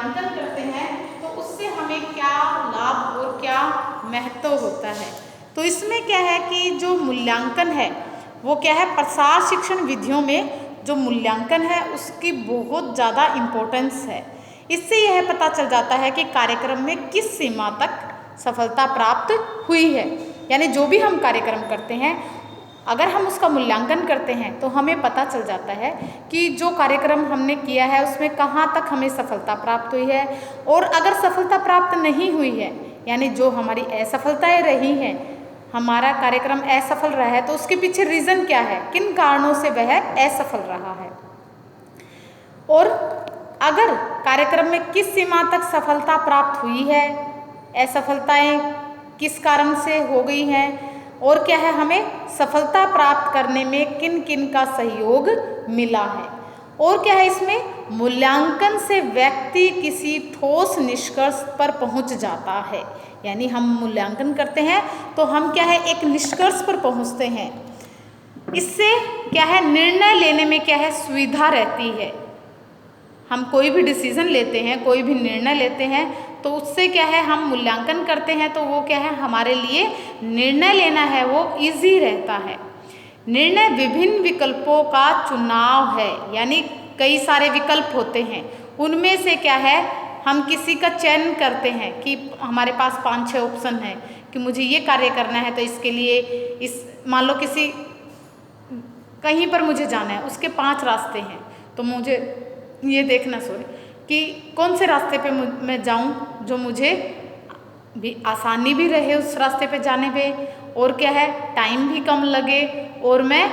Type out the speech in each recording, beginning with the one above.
मूल्यांकन करते हैं तो उससे हमें क्या लाभ और क्या महत्व होता है। तो इसमें क्या है कि जो मूल्यांकन है वो क्या है, प्रसार शिक्षण विधियों में जो मूल्यांकन है उसकी बहुत ज़्यादा इम्पोर्टेंस है। इससे यह पता चल जाता है कि कार्यक्रम में किस सीमा तक सफलता प्राप्त हुई है। यानी जो भी हम कार्यक्रम करते हैं अगर हम उसका मूल्यांकन करते हैं तो हमें पता चल जाता है कि जो कार्यक्रम हमने किया है उसमें कहाँ तक हमें सफलता प्राप्त हुई है। और अगर सफलता प्राप्त नहीं हुई है यानी जो हमारी असफलताएं रही हैं, हमारा कार्यक्रम असफल रहा है, तो उसके पीछे रीज़न क्या है, किन कारणों से वह असफल रहा है। और अगर कार्यक्रम में किस सीमा तक सफलता प्राप्त हुई है, असफलताएं किस कारण से हो गई हैं, और क्या है हमें सफलता प्राप्त करने में किन किन का सहयोग मिला है। और क्या है, इसमें मूल्यांकन से व्यक्ति किसी ठोस निष्कर्ष पर पहुंच जाता है। यानी हम मूल्यांकन करते हैं तो हम क्या है एक निष्कर्ष पर पहुंचते हैं। इससे क्या है निर्णय लेने में क्या है सुविधा रहती है। हम कोई भी डिसीजन लेते हैं, कोई भी निर्णय लेते हैं तो उससे क्या है हम मूल्यांकन करते हैं तो वो क्या है हमारे लिए निर्णय लेना है वो इजी रहता है। निर्णय विभिन्न विकल्पों का चुनाव है। यानी कई सारे विकल्प होते हैं, उनमें से क्या है हम किसी का चयन करते हैं कि हमारे पास 5-6 ऑप्शन है कि मुझे ये कार्य करना है तो इसके लिए इस मान लो किसी कहीं पर मुझे जाना है, उसके 5 रास्ते हैं तो मुझे ये देखना कि कौन से रास्ते पे मैं जाऊं जो मुझे भी आसानी भी रहे उस रास्ते पे जाने पे, और क्या है टाइम भी कम लगे और मैं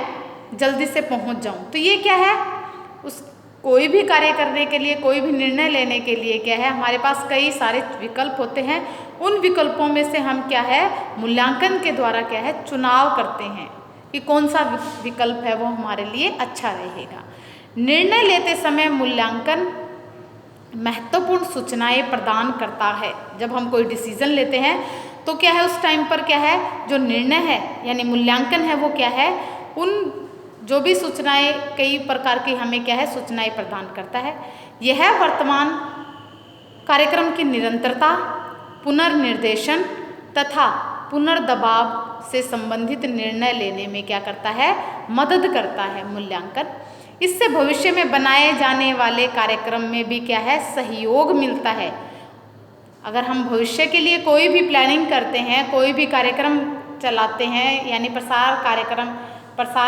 जल्दी से पहुंच जाऊं। तो ये क्या है उस कोई भी कार्य करने के लिए, कोई भी निर्णय लेने के लिए क्या है हमारे पास कई सारे विकल्प होते हैं। उन विकल्पों में से हम क्या है मूल्यांकन के द्वारा क्या है चुनाव करते हैं कि कौन सा विकल्प है वो हमारे लिए अच्छा रहेगा। निर्णय लेते समय मूल्यांकन महत्वपूर्ण सूचनाएं प्रदान करता है। जब हम कोई डिसीजन लेते हैं तो क्या है उस टाइम पर क्या है जो निर्णय है यानी मूल्यांकन है वो क्या है उन जो भी सूचनाएं कई प्रकार की हमें क्या है सूचनाएं प्रदान करता है। यह वर्तमान कार्यक्रम की निरंतरता, पुनर्निर्देशन तथा पुनर्दबाव से संबंधित निर्णय लेने में क्या करता है मदद करता है मूल्यांकन। इससे भविष्य में बनाए जाने वाले कार्यक्रम में भी क्या है सहयोग मिलता है। अगर हम भविष्य के लिए कोई भी प्लानिंग करते हैं, कोई भी कार्यक्रम चलाते हैं यानी प्रसार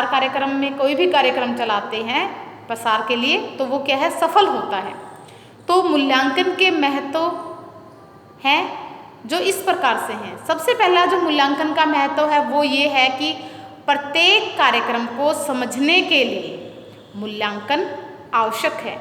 कार्यक्रम में कोई भी कार्यक्रम चलाते हैं प्रसार के लिए तो वो क्या है सफल होता है। तो मूल्यांकन के महत्व हैं जो इस प्रकार से हैं। सबसे पहला जो मूल्यांकन का महत्व है वो ये है कि प्रत्येक कार्यक्रम को समझने के लिए मूल्यांकन आवश्यक है।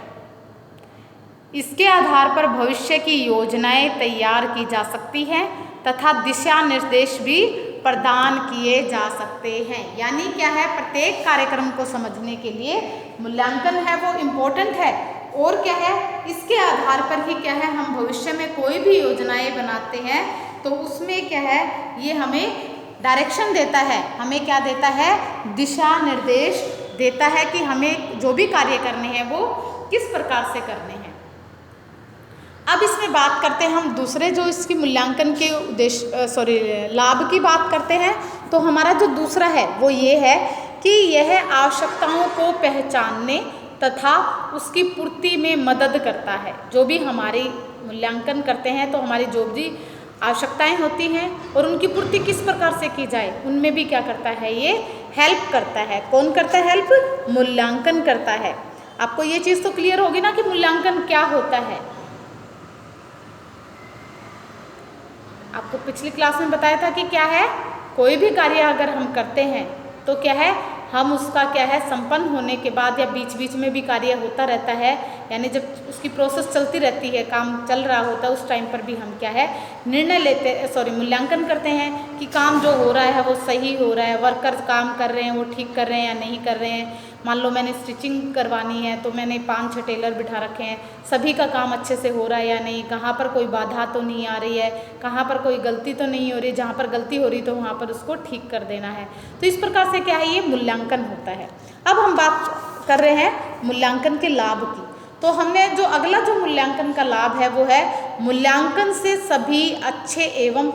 इसके आधार पर भविष्य की योजनाएं तैयार की जा सकती हैं तथा दिशा निर्देश भी प्रदान किए जा सकते हैं। यानी क्या है प्रत्येक कार्यक्रम को समझने के लिए मूल्यांकन है वो इम्पोर्टेंट है। और क्या है इसके आधार पर ही क्या है हम भविष्य में कोई भी योजनाएं बनाते हैं तो उसमें क्या है ये हमें डायरेक्शन देता है, हमें क्या देता है दिशा निर्देश देता है कि हमें जो भी कार्य करने हैं वो किस प्रकार से करने हैं। अब इसमें बात करते हैं हम दूसरे जो इसकी मूल्यांकन के लाभ की बात करते हैं। तो हमारा जो दूसरा है वो ये है कि यह आवश्यकताओं को पहचानने तथा उसकी पूर्ति में मदद करता है। जो भी हमारी मूल्यांकन करते हैं तो हमारी जो भी आवश्यकताएं होती हैं और उनकी पूर्ति किस प्रकार से की जाए उनमें भी क्या करता है ये हेल्प करता है। कौन करता है हेल्प? मूल्यांकन करता है। आपको ये चीज़ तो क्लियर होगी ना कि मूल्यांकन क्या होता है। आपको पिछली क्लास में बताया था कि क्या है कोई भी कार्य अगर हम करते हैं तो क्या है हम उसका क्या है संपन्न होने के बाद या बीच बीच में भी कार्य होता रहता है यानी जब उसकी प्रोसेस चलती रहती है, काम चल रहा होता है उस टाइम पर भी हम क्या है मूल्यांकन करते हैं कि काम जो हो रहा है वो सही हो रहा है, वर्कर्स काम कर रहे हैं वो ठीक कर रहे हैं या नहीं कर रहे हैं। मान लो मैंने स्टिचिंग करवानी है तो मैंने 5-6 टेलर बिठा रखे हैं, सभी का काम अच्छे से हो रहा है या नहीं, कहाँ पर कोई बाधा तो नहीं आ रही है, कहाँ पर कोई गलती तो नहीं हो रही, जहाँ पर गलती हो रही तो वहाँ पर उसको ठीक कर देना है। तो इस प्रकार से क्या है ये मूल्यांकन होता है। अब हम बात कर रहे हैं मूल्यांकन के लाभ की। तो हमने जो अगला जो मूल्यांकन का लाभ है वो है मूल्यांकन से सभी अच्छे एवं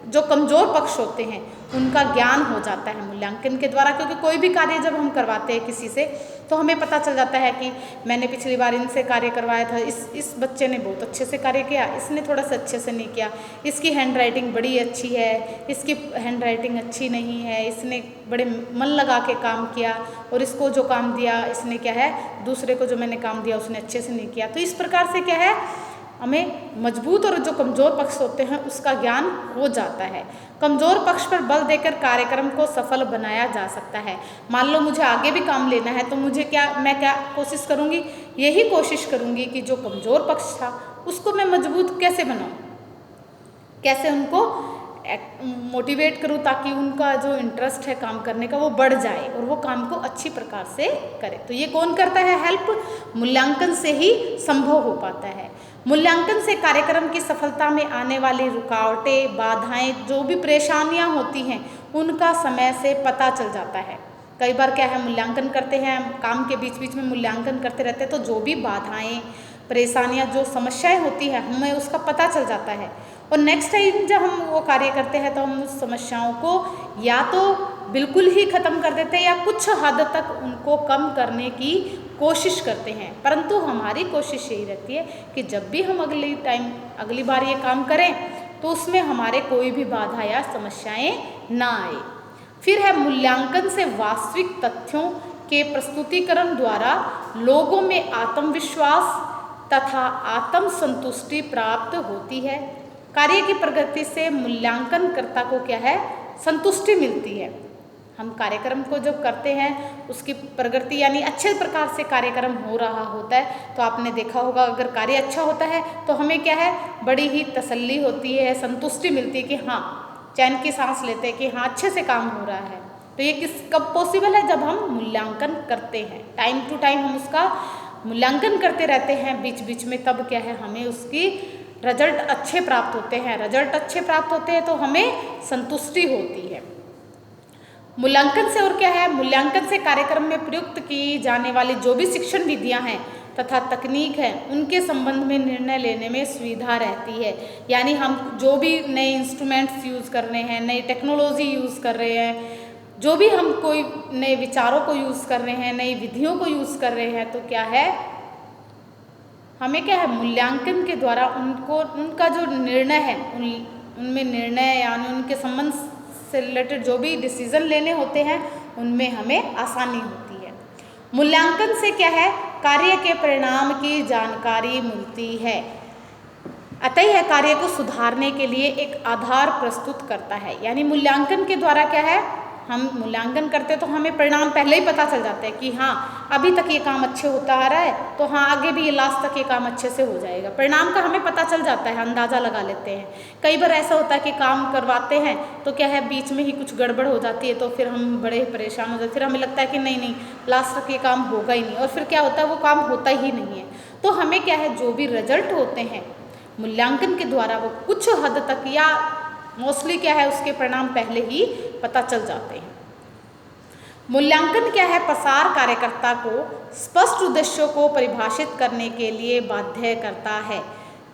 जो कमज़ोर पक्ष होते हैं उनका ज्ञान हो जाता है मूल्यांकन के द्वारा। क्योंकि कोई भी कार्य जब हम करवाते हैं किसी से तो हमें पता चल जाता है कि मैंने पिछली बार इनसे कार्य करवाया था, इस बच्चे ने बहुत अच्छे से कार्य किया, इसने थोड़ा सा अच्छे से नहीं किया, इसकी हैंड राइटिंग बड़ी अच्छी है, इसकी हैंड राइटिंग अच्छी नहीं है, इसने बड़े मन लगा के काम किया और इसको जो काम दिया इसने क्या है दूसरे को जो मैंने काम दिया उसने अच्छे से नहीं किया। तो इस प्रकार से क्या है हमें मजबूत और जो कमज़ोर पक्ष होते हैं उसका ज्ञान हो जाता है। कमज़ोर पक्ष पर बल देकर कार्यक्रम को सफल बनाया जा सकता है। मान लो मुझे आगे भी काम लेना है तो मुझे मैं क्या कोशिश करूँगी, यही कोशिश करूँगी कि जो कमज़ोर पक्ष था उसको मैं मजबूत कैसे बनाऊँ, कैसे उनको मोटिवेट करूँ ताकि उनका जो इंटरेस्ट है काम करने का वो बढ़ जाए और वो काम को अच्छी प्रकार से करे। तो ये कौन करता है हेल्प, मूल्यांकन से ही संभव हो पाता है। मूल्यांकन से कार्यक्रम की सफलता में आने वाली रुकावटें, बाधाएं, जो भी परेशानियां होती हैं उनका समय से पता चल जाता है। कई बार क्या है मूल्यांकन करते हैं, काम के बीच बीच में मूल्यांकन करते रहते हैं तो जो भी बाधाएं, परेशानियां, जो समस्याएं होती है हमें उसका पता चल जाता है और नेक्स्ट टाइम जब हम वो कार्य करते हैं तो हम उस समस्याओं को या तो बिल्कुल ही ख़त्म कर देते हैं या कुछ हद तक उनको कम करने की कोशिश करते हैं। परंतु हमारी कोशिश यही रहती है कि जब भी हम अगली बार ये काम करें तो उसमें हमारे कोई भी बाधा या समस्याएं ना आए। फिर है मूल्यांकन से वास्तविक तथ्यों के प्रस्तुतिकरण द्वारा लोगों में आत्मविश्वास तथा आत्मसंतुष्टि प्राप्त होती है। कार्य की प्रगति से मूल्यांकनकर्ता को क्या है संतुष्टि मिलती है। हम कार्यक्रम को जब करते हैं उसकी प्रगति यानी अच्छे प्रकार से कार्यक्रम हो रहा होता है तो आपने देखा होगा अगर कार्य अच्छा होता है तो हमें क्या है बड़ी ही तसल्ली होती है, संतुष्टि मिलती है कि हाँ चैन की सांस लेते हैं कि हाँ अच्छे से काम हो रहा है। तो ये कब पॉसिबल है, जब हम मूल्यांकन करते हैं, टाइम टू टाइम हम उसका मूल्यांकन करते रहते हैं बीच बीच में, तब क्या है हमें उसकी रिजल्ट अच्छे प्राप्त होते हैं। रिजल्ट अच्छे प्राप्त होते हैं तो हमें संतुष्टि होती है। मूल्यांकन से और क्या है, मूल्यांकन से कार्यक्रम में प्रयुक्त की जाने वाली जो भी शिक्षण विधियां हैं तथा तकनीक है उनके संबंध में निर्णय लेने में सुविधा रहती है। यानी हम जो भी नए इंस्ट्रूमेंट्स यूज़ कर रहे हैं, नई टेक्नोलॉजी यूज़ कर रहे हैं, जो भी हम कोई नए विचारों को यूज़ कर रहे हैं, नई विधियों को यूज़ कर रहे हैं तो क्या है हमें क्या है मूल्यांकन के द्वारा उनका जो निर्णय है उनमें निर्णय यानी उनके संबंध से रिलेटेड जो भी डिसीजन लेने होते हैं उनमें हमें आसानी होती है। मूल्यांकन से क्या है कार्य के परिणाम की जानकारी मिलती है, अतः यह कार्य को सुधारने के लिए एक आधार प्रस्तुत करता है। यानी मूल्यांकन के द्वारा क्या है हम मूल्यांकन करते तो हमें परिणाम पहले ही पता चल जाता है कि हाँ अभी तक ये काम अच्छे होता आ रहा है तो हाँ आगे भी ये लास्ट तक ये काम अच्छे से हो जाएगा। परिणाम का हमें पता चल जाता है, अंदाज़ा लगा लेते हैं। कई बार ऐसा होता है कि काम करवाते हैं तो क्या है बीच में ही कुछ गड़बड़ हो जाती है तो फिर हम बड़े परेशान हो जाते, फिर हमें लगता है कि नहीं लास्ट तक ये काम होगा ही नहीं और फिर क्या होता है वो काम होता ही नहीं है। तो हमें क्या है जो भी रिजल्ट होते हैं मूल्यांकन के द्वारा वो कुछ हद तक या मोस्टली क्या है उसके परिणाम पहले ही पता चल जाते हैं। मूल्यांकन क्या है प्रसार कार्यकर्ता को स्पष्ट उद्देश्यों को परिभाषित करने के लिए बाध्य करता है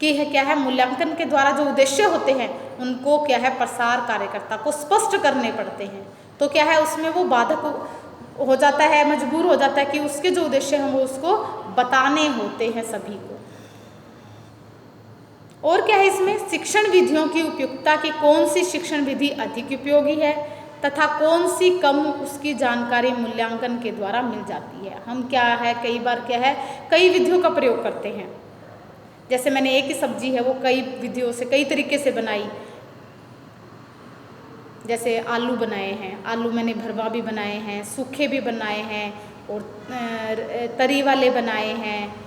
कि क्या है मूल्यांकन के द्वारा जो उद्देश्य होते हैं उनको क्या है प्रसार कार्यकर्ता को स्पष्ट करने पड़ते हैं। तो क्या है उसमें वो बाधक हो जाता है, मजबूर हो जाता है कि उसके जो उद्देश्य हैं वो उसको बताने होते हैं सभी को। और क्या है इसमें शिक्षण विधियों की उपयुक्तता की कौन सी शिक्षण विधि अधिक उपयोगी है तथा कौन सी कम, उसकी जानकारी मूल्यांकन के द्वारा मिल जाती है। हम क्या है कई बार क्या है कई विधियों का प्रयोग करते हैं, जैसे मैंने एक ही सब्जी है वो कई विधियों से कई तरीके से बनाई, जैसे आलू बनाए हैं, आलू मैंने भरवा भी बनाए हैं, सूखे भी बनाए हैं और तरी वाले बनाए हैं।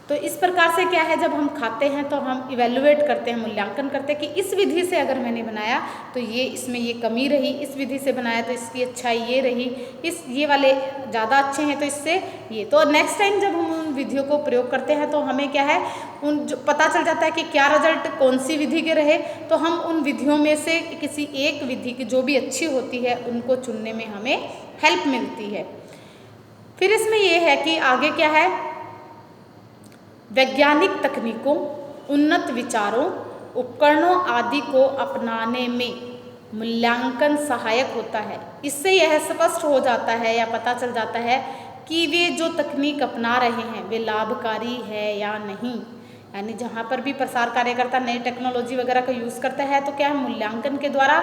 तो इस प्रकार से क्या है जब हम खाते हैं तो हम इवेलुएट करते हैं, मूल्यांकन करते हैं कि इस विधि से अगर मैंने बनाया तो ये इसमें ये कमी रही, इस विधि से बनाया तो इसकी अच्छाई ये रही, ये वाले ज़्यादा अच्छे हैं तो इससे ये। तो नेक्स्ट टाइम जब हम उन विधियों को प्रयोग करते हैं तो हमें क्या है पता चल जाता है कि क्या रिजल्ट कौन सी विधि के रहे, तो हम उन विधियों में से किसी एक विधि की जो भी अच्छी होती है उनको चुनने में हमें हेल्प मिलती है। फिर इसमें ये है कि आगे क्या है, वैज्ञानिक तकनीकों, उन्नत विचारों, उपकरणों आदि को अपनाने में मूल्यांकन सहायक होता है। इससे यह स्पष्ट हो जाता है या पता चल जाता है कि वे जो तकनीक अपना रहे हैं वे लाभकारी है या नहीं। यानी जहाँ पर भी प्रसार कार्यकर्ता नई टेक्नोलॉजी वगैरह का यूज़ करता है तो क्या है, मूल्यांकन के द्वारा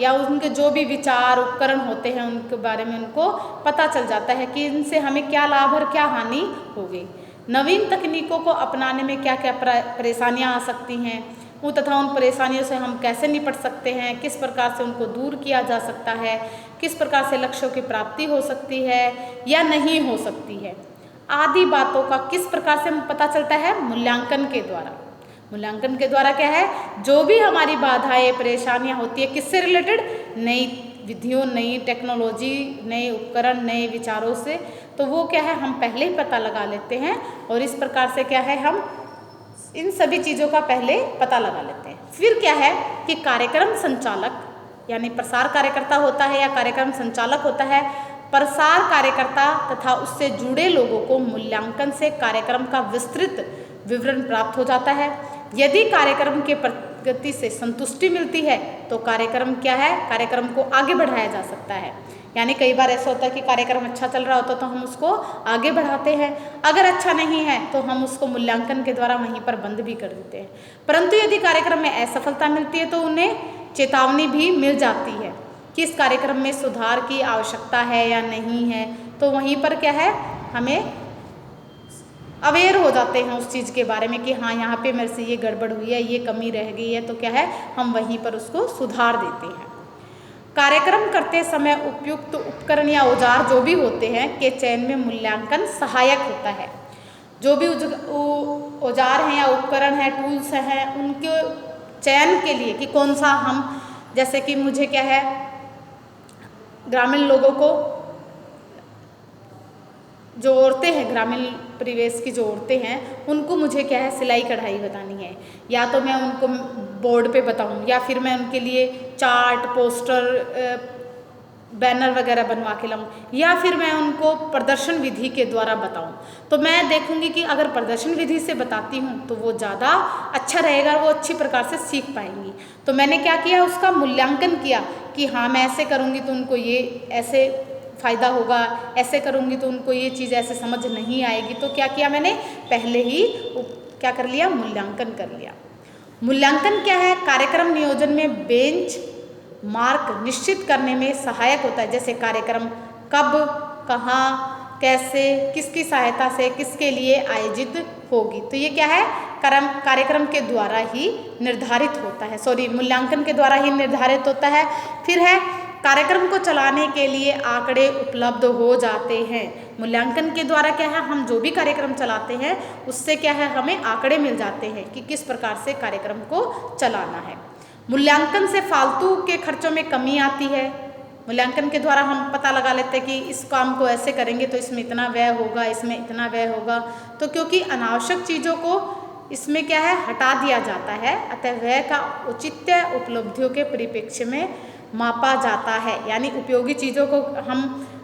या उनके जो भी विचार उपकरण होते हैं उनके बारे में उनको पता चल जाता है कि इनसे हमें क्या लाभ और क्या हानि होगी। नवीन तकनीकों को अपनाने में क्या क्या परेशानियाँ आ सकती हैं वो तथा उन परेशानियों से हम कैसे निपट सकते हैं, किस प्रकार से उनको दूर किया जा सकता है, किस प्रकार से लक्ष्यों की प्राप्ति हो सकती है या नहीं हो सकती है, आदि बातों का किस प्रकार से पता चलता है, मूल्यांकन के द्वारा। मूल्यांकन के द्वारा क्या है, जो भी हमारी बाधाएं परेशानियां होती है किससे रिलेटेड, नई विधियों, नई टेक्नोलॉजी, नए उपकरण, नए विचारों से, तो वो क्या है हम पहले ही पता लगा लेते हैं और इस प्रकार से क्या है हम इन सभी चीज़ों का पहले पता लगा लेते हैं। फिर क्या है कि कार्यक्रम संचालक यानी प्रसार कार्यकर्ता होता है या कार्यक्रम संचालक होता है, प्रसार कार्यकर्ता तथा उससे जुड़े लोगों को मूल्यांकन से कार्यक्रम का विस्तृत विवरण प्राप्त हो जाता है। यदि कार्यक्रम के प्रगति से संतुष्टि मिलती है तो कार्यक्रम क्या है, कार्यक्रम को आगे बढ़ाया जा सकता है। यानी कई बार ऐसा होता है कि कार्यक्रम अच्छा चल रहा होता है तो हम उसको आगे बढ़ाते हैं, अगर अच्छा नहीं है तो हम उसको मूल्यांकन के द्वारा वहीं पर बंद भी कर देते हैं। परंतु यदि कार्यक्रम में असफलता मिलती है तो उन्हें चेतावनी भी मिल जाती है कि इस कार्यक्रम में सुधार की आवश्यकता है या नहीं है, तो वहीं पर क्या है हमें अवेयर हो जाते हैं उस चीज़ के बारे में कि हाँ यहाँ पे मेरे से ये गड़बड़ हुई है, ये कमी रह गई है, तो क्या है हम वहीं पर उसको सुधार देते हैं। कार्यक्रम करते समय उपयुक्त उपकरण या औजार जो भी होते हैं के चयन में मूल्यांकन सहायक होता है। जो भी औजार हैं या उपकरण हैं, टूल्स हैं, उनके चयन के लिए कि कौन सा हम, जैसे कि मुझे क्या है ग्रामीण लोगों को, जो औरतें हैं ग्रामीण परिवेश की जो औरतें हैं उनको मुझे क्या है सिलाई कढ़ाई बतानी है, या तो मैं उनको बोर्ड पे बताऊं या फिर मैं उनके लिए चार्ट, पोस्टर, बैनर वगैरह बनवा के लाऊं, या फिर मैं उनको प्रदर्शन विधि के द्वारा बताऊं। तो मैं देखूंगी कि अगर प्रदर्शन विधि से बताती हूं तो वो ज़्यादा अच्छा रहेगा, वो अच्छी प्रकार से सीख पाएंगी। तो मैंने क्या किया, उसका मूल्यांकन किया कि हाँ मैं ऐसे करूँगी तो उनको ये ऐसे फ़ायदा होगा, ऐसे करूँगी तो उनको ये चीज़ ऐसे समझ नहीं आएगी। तो क्या किया मैंने, पहले ही क्या कर लिया, मूल्यांकन कर लिया। मूल्यांकन क्या है, कार्यक्रम नियोजन में बेंच मार्क निश्चित करने में सहायक होता है। जैसे कार्यक्रम कब, कहाँ, कैसे, किसकी सहायता से, किसके लिए आयोजित होगी, तो ये क्या है कार्यक्रम के द्वारा ही निर्धारित होता है, मूल्यांकन के द्वारा ही निर्धारित होता है। फिर है कार्यक्रम को चलाने के लिए आंकड़े उपलब्ध हो जाते हैं। मूल्यांकन के द्वारा क्या है, हम जो भी कार्यक्रम चलाते हैं उससे क्या है हमें आंकड़े मिल जाते हैं कि किस प्रकार से कार्यक्रम को चलाना है। मूल्यांकन से फालतू के खर्चों में कमी आती है। मूल्यांकन के द्वारा हम पता लगा लेते हैं कि इस काम को ऐसे करेंगे तो इसमें इतना व्यय होगा, इसमें इतना व्यय होगा। तो क्योंकि अनावश्यक चीज़ों को इसमें क्या है हटा दिया जाता है, अतः व्यय का औचित्य उपलब्धियों के परिप्रेक्ष्य में मापा जाता है। यानी उपयोगी चीज़ों को हम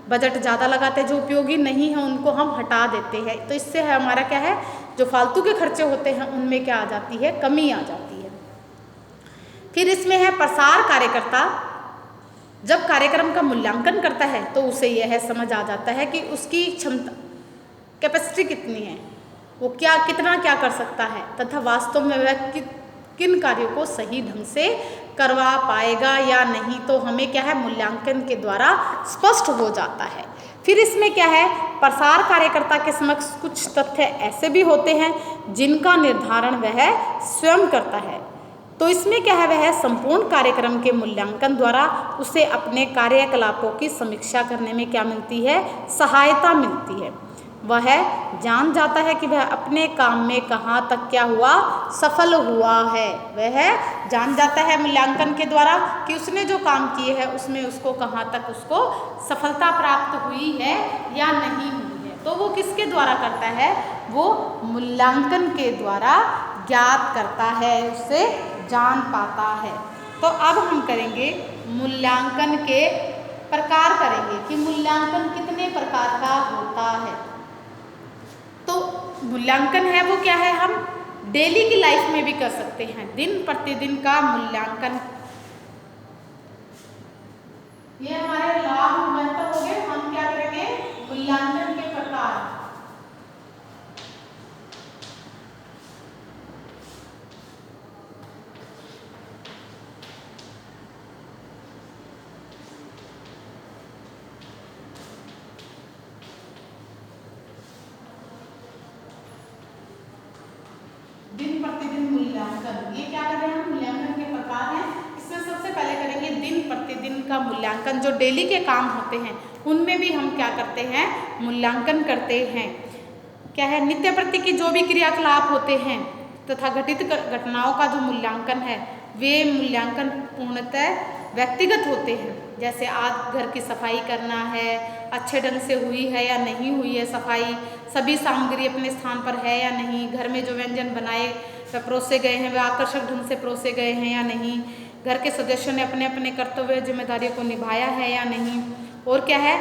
बजट ज़्यादा लगाते हैं, जो उपयोगी नहीं है उनको हम हटा देते हैं। तो इससे हमारा क्या है, जो फालतू के खर्चे होते हैं उनमें क्या आ जाती है, कमी आ जाती है। फिर इसमें है प्रसार कार्यकर्ता जब कार्यक्रम का मूल्यांकन करता है तो उसे यह समझ आ जाता है कि उसकी क्षमता, कैपेसिटी कितनी है, वो कितना क्या कर सकता है तथा वास्तव में वह किन कार्यों को सही ढंग से करवा पाएगा या नहीं। तो हमें क्या है मूल्यांकन के द्वारा स्पष्ट हो जाता है। फिर इसमें क्या है, प्रसार कार्यकर्ता के समक्ष कुछ तथ्य ऐसे भी होते हैं जिनका निर्धारण वह स्वयं करता है। तो इसमें क्या है, वह संपूर्ण कार्यक्रम के मूल्यांकन द्वारा उसे अपने कार्यकलापों की समीक्षा करने में क्या मिलती है, सहायता मिलती है। वह जान जाता है कि वह अपने काम में कहाँ तक क्या हुआ, सफल हुआ है। वह जान जाता है मूल्यांकन के द्वारा कि उसने जो काम किए हैं उसमें उसको कहाँ तक उसको सफलता प्राप्त हुई है या नहीं हुई है। तो वो किसके द्वारा करता है, वो मूल्यांकन के द्वारा ज्ञात करता है, उससे जान पाता है। तो अब हम करेंगे मूल्यांकन के प्रकार, करेंगे कि मूल्यांकन कितने प्रकार का होता है। तो मूल्यांकन है वो क्या है, हम डेली की लाइफ में भी कर सकते हैं, दिन प्रतिदिन का मूल्यांकन। ये हमारे लाभ महत्व हो गए। हम क्या करेंगे, मूल्यांकन के प्रकार। दिन प्रतिदिन मूल्यांकन, ये क्या कर रहे हैं हम, मूल्यांकन के प्रकार हैं। इसमें सबसे पहले करेंगे दिन प्रतिदिन का मूल्यांकन। जो डेली के काम होते हैं उनमें भी हम क्या करते हैं, मूल्यांकन करते हैं। क्या है, नित्य प्रति की जो भी क्रियाकलाप होते हैं तथा घटित घटनाओं का जो मूल्यांकन है, वे मूल्यांकन पूर्णतः व्यक्तिगत होते हैं। जैसे आज घर की सफाई करना है, अच्छे ढंग से हुई है या नहीं हुई है सफाई, सभी सामग्री अपने स्थान पर है या नहीं, घर में जो व्यंजन बनाए व परोसे गए हैं वे आकर्षक ढंग से परोसे गए हैं या नहीं, घर के सदस्यों ने अपने अपने कर्तव्य जिम्मेदारियों को निभाया है या नहीं, और क्या है,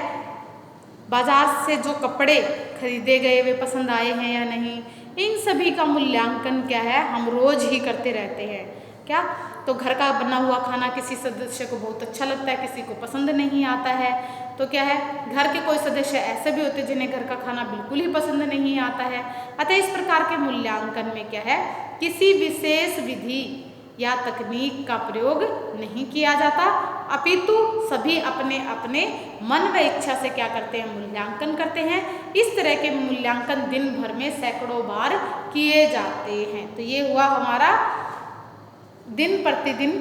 बाजार से जो कपड़े खरीदे गए वे पसंद आए हैं या नहीं। इन सभी का मूल्यांकन क्या है, हम रोज ही करते रहते हैं। क्या, तो घर का बना हुआ खाना किसी सदस्य को बहुत अच्छा लगता है, किसी को पसंद नहीं आता है। तो क्या है, घर के कोई सदस्य ऐसे भी होते हैं जिन्हें घर का खाना बिल्कुल ही पसंद नहीं आता है। अतः इस प्रकार के मूल्यांकन में क्या है, किसी विशेष विधि या तकनीक का प्रयोग नहीं किया जाता, अपितु सभी अपने अपने मन व इच्छा से क्या करते हैं, मूल्यांकन करते हैं। इस तरह के मूल्यांकन दिन भर में सैकड़ों बार किए जाते हैं। तो ये हुआ हमारा दिन प्रतिदिन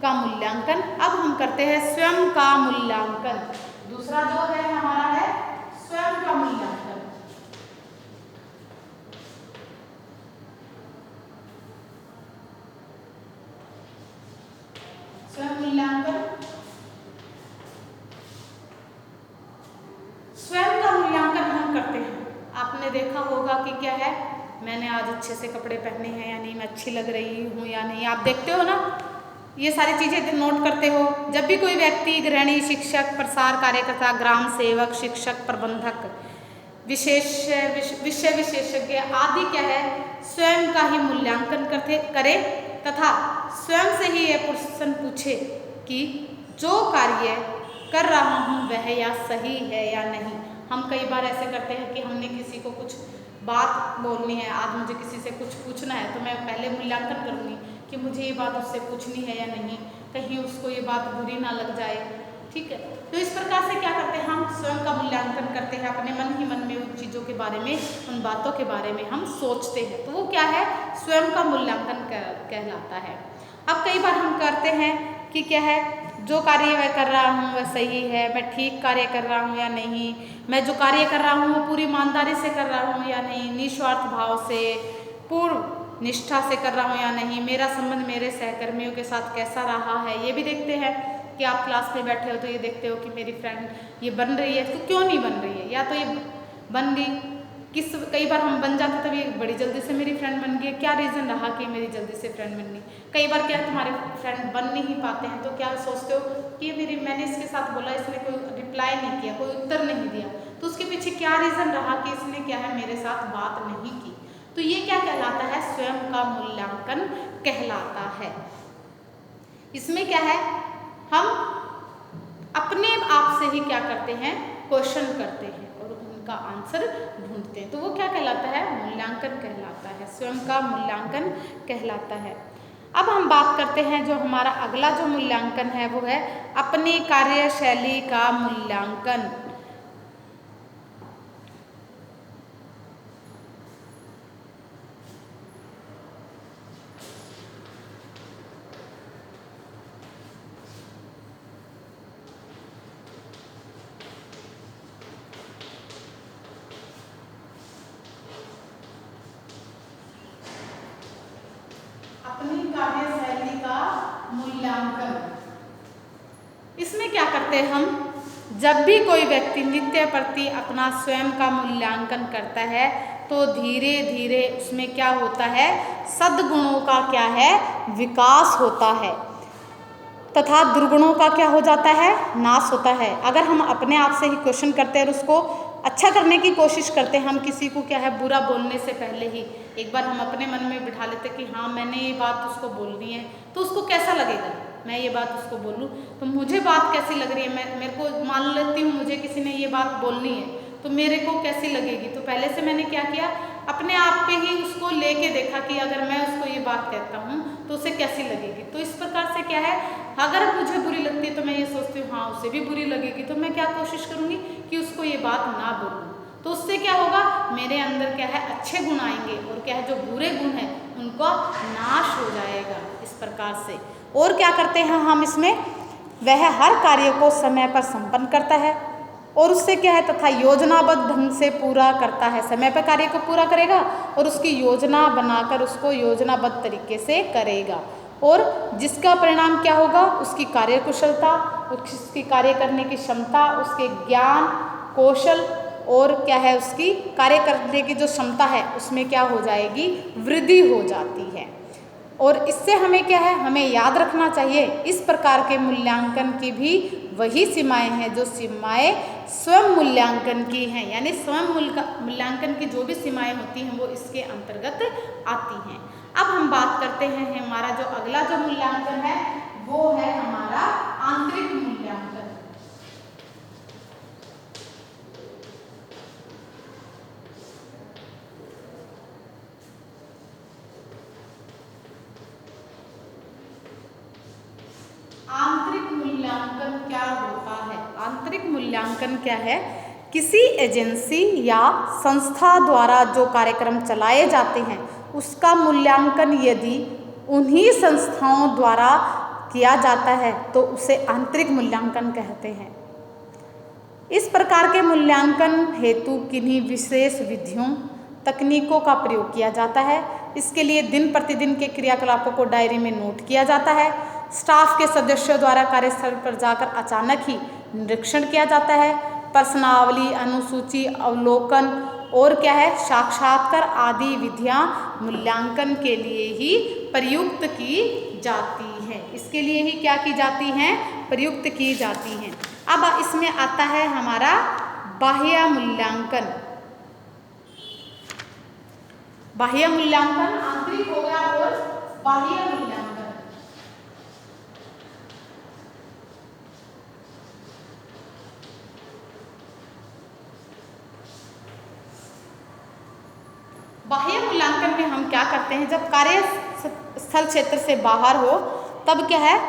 का मूल्यांकन। अब हम करते हैं स्वयं का मूल्यांकन। दूसरा जो है हमारा है स्वयं का मूल्यांकन। स्वयं मूल्यांकन, स्वयं का मूल्यांकन हम करते हैं। आपने देखा होगा कि क्या है, मैंने आज अच्छे से कपड़े पहने हैं या नहीं, मैं अच्छी लग रही हूँ या नहीं, आप देखते हो ना, ये सारी चीज़ें नोट करते हो। जब भी कोई व्यक्ति, गृहिणी, शिक्षक, प्रसार कार्यकर्ता, ग्राम सेवक, शिक्षक, प्रबंधक, विषय विशेषज्ञ आदि क्या है, स्वयं का ही मूल्यांकन करे तथा स्वयं से ही यह प्रश्न पूछे कि जो कार्य कर रहा हूँ वह या सही है या नहीं। हम कई बार ऐसे करते हैं कि हमने किसी को कुछ बात बोलनी है, आज मुझे किसी से कुछ पूछना है, तो मैं पहले मूल्यांकन करूँगी कि मुझे ये बात उससे पूछनी है या नहीं, कहीं उसको ये बात बुरी ना लग जाए। ठीक है, तो इस प्रकार से क्या करते हैं, हम स्वयं का मूल्यांकन करते हैं। अपने मन ही मन में उन चीज़ों के बारे में, उन बातों के बारे में हम सोचते हैं, तो वो क्या है, स्वयं का मूल्यांकन कहलाता है। अब कई बार हम करते हैं कि क्या है, जो कार्य मैं कर रहा हूँ वह सही है, मैं ठीक कार्य कर रहा हूँ या नहीं, मैं जो कार्य कर रहा हूँ वो पूरी ईमानदारी से कर रहा हूँ या नहीं, निस्वार्थ भाव से, पूर्ण निष्ठा से कर रहा हूँ या नहीं, मेरा संबंध मेरे सहकर्मियों के साथ कैसा रहा है, ये भी देखते हैं। कि आप क्लास में बैठे हो तो ये देखते हो कि मेरी फ्रेंड ये बन रही है, तो क्यों नहीं बन रही है, या तो ये बन गई, कई बार हम बन जाते तभी बड़ी जल्दी से मेरी फ्रेंड बन गई, क्या रीज़न रहा कि मेरी जल्दी से फ्रेंड बन गई। कई बार क्या तुम्हारे फ्रेंड बन नहीं पाते हैं, तो क्या सोचते हो कि मैंने इसके साथ बोला, इसने कोई रिप्लाई नहीं किया, कोई उत्तर नहीं दिया, तो उसके पीछे क्या रीज़न रहा कि इसने क्या है मेरे साथ बात नहीं की। तो ये क्या कहलाता है, स्वयं का मूल्यांकन कहलाता है। इसमें क्या है, हम अपने आप से ही क्या करते हैं, क्वेश्चन करते हैं और उनका आंसर ढूंढते हैं, तो वो क्या कहलाता है, मूल्यांकन कहलाता है, स्वयं का मूल्यांकन कहलाता है। अब हम बात करते हैं, जो हमारा अगला जो मूल्यांकन है वो है अपनी कार्यशैली का मूल्यांकन। अपनी कार्यशैली का मूल्यांकन, इसमें क्या करते हैं हम, जब भी कोई व्यक्ति नित्य प्रति अपना स्वयं का मूल्यांकन करता है तो धीरे धीरे उसमें क्या होता है, सद्गुणों का क्या है, विकास होता है। तथा दुर्गुणों का क्या हो जाता है, नाश होता है। अगर हम अपने आप से ही क्वेश्चन करते हैं और उसको अच्छा करने की कोशिश करते हैं, हम किसी को क्या है बुरा बोलने से पहले ही एक बार हम अपने मन में बिठा लेते कि हाँ मैंने ये बात उसको बोलनी है, तो उसको कैसा लगेगा, मैं ये बात उसको बोलूँ तो मुझे बात कैसी लग रही है, मैं मेरे को मान लेती हूँ मुझे किसी ने ये बात बोलनी है तो मेरे को कैसी लगेगी। तो पहले से मैंने क्या किया, अपने आप पे ही उसको लेके देखा कि अगर मैं उसको ये बात कहता हूँ तो उसे कैसी लगेगी। तो इस प्रकार से क्या है, अगर मुझे बुरी लगती है तो मैं ये सोचती हूँ हाँ उसे भी बुरी लगेगी, तो मैं क्या कोशिश करूँगी कि उसको ये बात ना बोलूँ। तो उससे क्या होगा, मेरे अंदर क्या है अच्छे गुण आएंगे और क्या है जो बुरे गुण हैं उनको नाश हो जाएगा इस प्रकार से। और क्या करते हैं हम इसमें, वह हर कार्य को समय पर संपन्न करता है और उससे क्या है तथा योजनाबद्ध ढंग से पूरा करता है। समय पर कार्य को पूरा करेगा और उसकी योजना बनाकर उसको योजनाबद्ध तरीके से करेगा और जिसका परिणाम क्या होगा, उसकी कार्यकुशलता, उसकी कार्य करने की क्षमता, उसके ज्ञान कौशल और क्या है उसकी कार्य करने की जो क्षमता है उसमें क्या हो जाएगी, वृद्धि हो जाती है। और इससे हमें क्या है, हमें याद रखना चाहिए इस प्रकार के मूल्यांकन की भी वही सीमाएं हैं जो सीमाएं स्वयं मूल्यांकन की हैं, यानी स्वयं मूल्यांकन की जो भी सीमाएं होती हैं वो इसके अंतर्गत आती हैं। अब हम बात करते हैं हमारा जो अगला जो मूल्यांकन है वो है हमारा आंतरिक मूल्यांकन। आंतरिक मूल्यांकन क्या होता है? आंतरिक मूल्यांकन क्या है, किसी एजेंसी या संस्था द्वारा जो कार्यक्रम चलाए जाते हैं उसका मूल्यांकन यदि उन्हीं संस्थाओं द्वारा किया जाता है तो उसे आंतरिक मूल्यांकन कहते हैं। इस प्रकार के मूल्यांकन हेतु किन्हीं विशेष विधियों तकनीकों का प्रयोग किया जाता है। इसके लिए दिन प्रतिदिन के क्रियाकलापों को डायरी में नोट किया जाता है। स्टाफ के सदस्यों द्वारा कार्यस्थल पर जाकर अचानक ही निरीक्षण किया जाता है। प्रश्नावली, अनुसूची, अवलोकन और क्या है साक्षात्कार आदि विधियां मूल्यांकन के लिए ही प्रयुक्त की जाती हैं। इसके लिए ही क्या की जाती हैं, प्रयुक्त की जाती हैं। अब इसमें आता है हमारा बाह्य मूल्यांकन। बाह्य मूल्यांकन आंतरिक हो गया और बाह्य मूल्यांकन। बाह्य मूल्यांकन में हम क्या करते हैं, जब कार्य स्थल क्षेत्र से बाहर हो तब क्या है,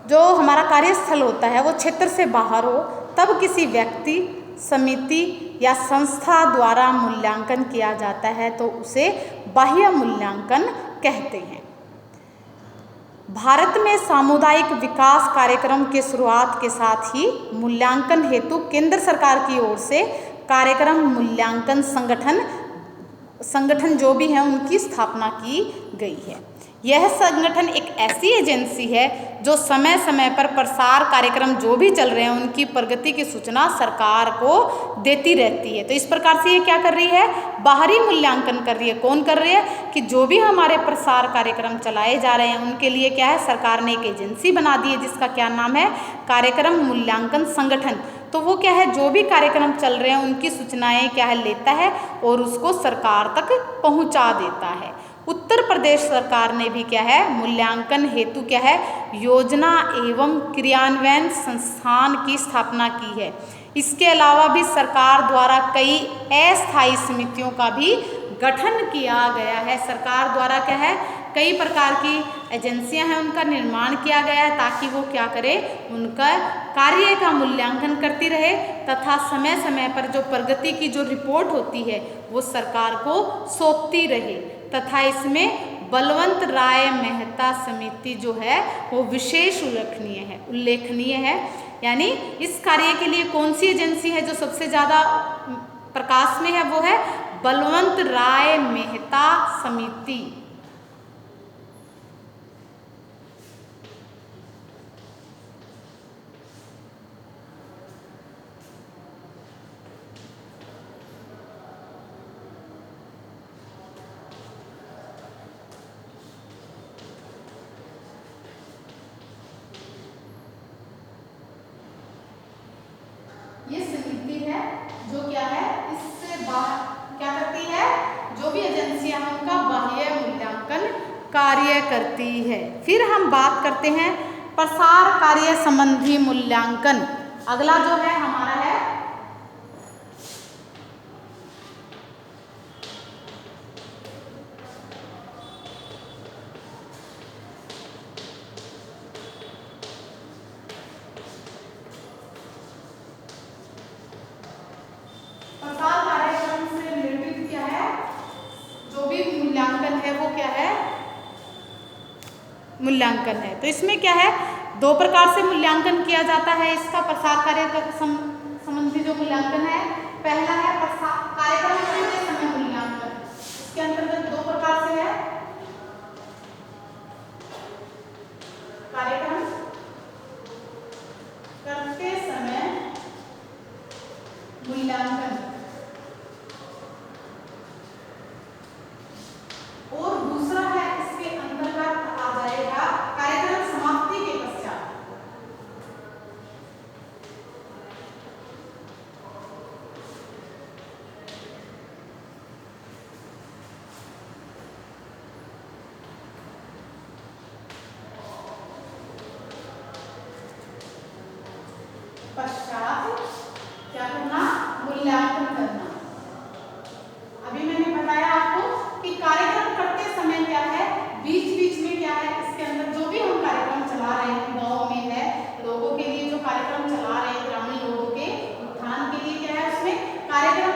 जो हमारा कार्यस्थल होता है वो क्षेत्र से बाहर हो तब किसी व्यक्ति, समिति या संस्था द्वारा मूल्यांकन किया जाता है तो उसे बाह्य मूल्यांकन कहते हैं। भारत में सामुदायिक विकास कार्यक्रम के शुरुआत के साथ ही मूल्यांकन हेतु केंद्र सरकार की ओर से कार्यक्रम मूल्यांकन संगठन जो भी हैं उनकी स्थापना की गई है। यह संगठन एक ऐसी एजेंसी है जो समय समय पर प्रसार कार्यक्रम जो भी चल रहे हैं उनकी प्रगति की सूचना सरकार को देती रहती है। तो इस प्रकार से ये क्या कर रही है, बाहरी मूल्यांकन कर रही है। कौन कर रही है कि जो भी हमारे प्रसार कार्यक्रम चलाए जा रहे हैं उनके लिए क्या है, सरकार ने एक एजेंसी बना दी है जिसका क्या नाम है, कार्यक्रम मूल्यांकन संगठन। तो वो क्या है, जो भी कार्यक्रम चल रहे हैं उनकी सूचनाएं क्या है लेता है और उसको सरकार तक पहुंचा देता है। उत्तर प्रदेश सरकार ने भी क्या है, मूल्यांकन हेतु क्या है, योजना एवं क्रियान्वयन संस्थान की स्थापना की है। इसके अलावा भी सरकार द्वारा कई अस्थायी समितियों का भी गठन किया गया है। सरकार द्वारा क्या है, कई प्रकार की एजेंसियां हैं उनका निर्माण किया गया है ताकि वो क्या करे, उनका कार्य का मूल्यांकन करती रहे तथा समय समय पर जो प्रगति की जो रिपोर्ट होती है वो सरकार को सौंपती रहे। तथा इसमें बलवंत राय मेहता समिति जो है वो विशेष उल्लेखनीय है। यानी इस कार्य के लिए कौन सी एजेंसी है जो सबसे ज़्यादा प्रकाश में है, वो है बलवंत राय मेहता समिति। कार्य करती है। फिर हम बात करते हैं प्रसार कार्य संबंधी मूल्यांकन। अगला जो है हमारा है प्रसार कार्यक्रम से रिलेटेड क्या है, जो भी मूल्यांकन है वो क्या है, मूल्यांकन है। तो इसमें क्या है, दो प्रकार से मूल्यांकन किया जाता है इसका प्रसार कार्य संबंधी जो मूल्यांकन है। पहला है कार्यक्रम करते समय मूल्यांकन। इसके अंतर्गत दो प्रकार से है, कार्यक्रम करते समय मूल्यांकन और दूसरा है इसके अंतर्गत आ जाएगा कार्यक्रम समाप्ति के पश्चात। क्या करना, मूल्यांकन करना। अभी मैंने बताया आपको कि कार्यक्रम करते समय क्या है, बीच बीच में क्या है, इसके अंदर जो भी हम कार्यक्रम चला रहे हैं, गांव में है लोगों के लिए जो कार्यक्रम चला रहे हैं, ग्रामीण लोगों के उत्थान के लिए क्या है, उसमें कार्यक्रम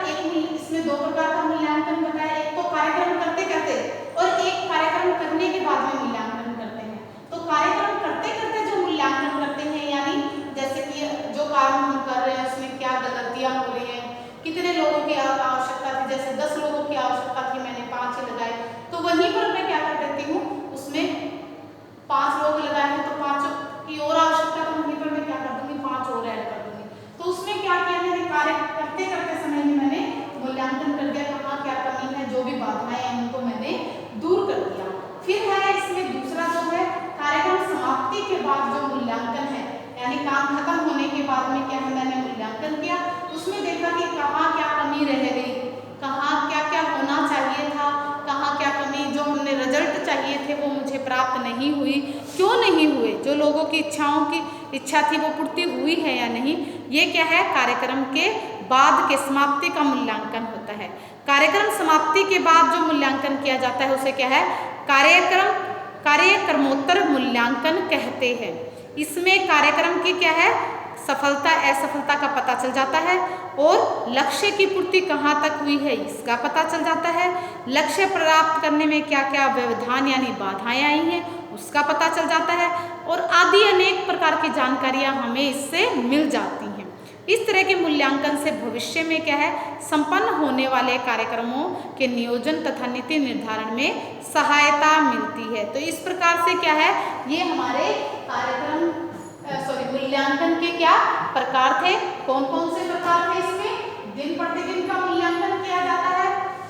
इसमें दो प्रकार का मूल्यांकन बताया। एक तो कार्यक्रम करते करते और एक कार्यक्रम करने के बाद में मूल्यांकन करते हैं। तो कार्यक्रम करते करते जो मूल्यांकन करते हैं, यानी जैसे कि जो काम हम कर रहे हैं उसमें क्या गलतियां हो रही हैं, कितने लोगों की आवश्यकता थी, जैसे 10 लोगों की आवश्यकता थी, मैंने 5 ही लगाए, तो वहीं पर मैं क्या कर देती हूँ, उसमें 5 लोग लगाए हैं तो 5 की और आवश्यकता तो वहीं पर मैं क्या कर दूंगी, 5 और ऐड कर दूंगी। तो उसमें क्या किया मैंने, कार्य करते करते समय ही मैंने मूल्यांकन कर दिया, कहाँ क्या कमी है, जो भी बाधाएं हैं उनको मैंने दूर कर दिया। फिर है इसमें दूसरा जो है कार्यक्रम समाप्ति के बाद जो मूल्यांकन है, यानी काम खत्म होने के बाद में क्या है, मैंने मूल्यांकन किया, उसमें देखा कि कहाँ क्या कमी रह गई, कहाँ क्या क्या होना चाहिए था, कहाँ क्या कमी, जो हमने रिजल्ट चाहिए थे वो मुझे प्राप्त नहीं हुई, क्यों नहीं हुए, जो लोगों की इच्छाओं की इच्छा थी वो पूर्ति हुई है या नहीं। ये क्या है, कार्यक्रम के बाद के समाप्ति का मूल्यांकन होता है। कार्यक्रम समाप्ति के बाद जो मूल्यांकन किया जाता है उसे क्या है, कार्यक्रमोत्तर मूल्यांकन कहते हैं। इसमें कार्यक्रम की क्या है, सफलता असफलता का पता चल जाता है और लक्ष्य की पूर्ति कहाँ तक हुई है इसका पता चल जाता है। लक्ष्य प्राप्त करने में क्या क्या व्यवधान यानी बाधाएं आई हैं उसका पता चल जाता है और आदि अनेक प्रकार की जानकारियां हमें इससे मिल जाती हैं। इस तरह के मूल्यांकन से भविष्य में क्या है, संपन्न होने वाले कार्यक्रमों के नियोजन तथा नीति निर्धारण में सहायता मिलती है। तो इस प्रकार से क्या है, ये हमारे कार्यक्रम मूल्यांकन के क्या प्रकार थे, कौन कौन से प्रकार थे। इसमें दिन प्रतिदिन का मूल्यांकन किया जाता है,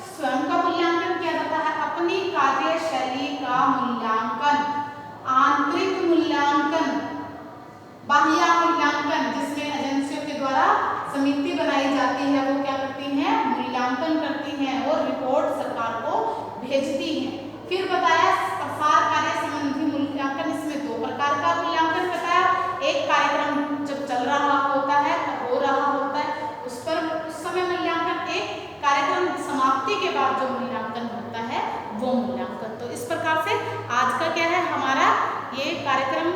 स्वयं का मूल्यांकन किया जाता है, अपनी कार्यशैली का मूल्यांकन, आंतरिक मूल्यांकन, बाह्य मूल्यांकन, जिसमें एजेंसियों के द्वारा समिति बनाई जाती है, वो क्या करती हैं, मूल्यांकन करती हैं और रिपोर्ट सरकार को भेजती हैं। फिर बताया प्रसार कार्य संबंधी मूल्यांकन, इसमें दो प्रकार का मूल्यांकन बताया। एक कार्यक्रम जब चल रहा होता है, हो रहा होता है, उस समय मूल्यांकन, एक कार्यक्रम समाप्ति के बाद जो मूल्यांकन होता है वो मूल्यांकन। तो इस प्रकार से आज का क्या है हमारा ये कार्यक्रम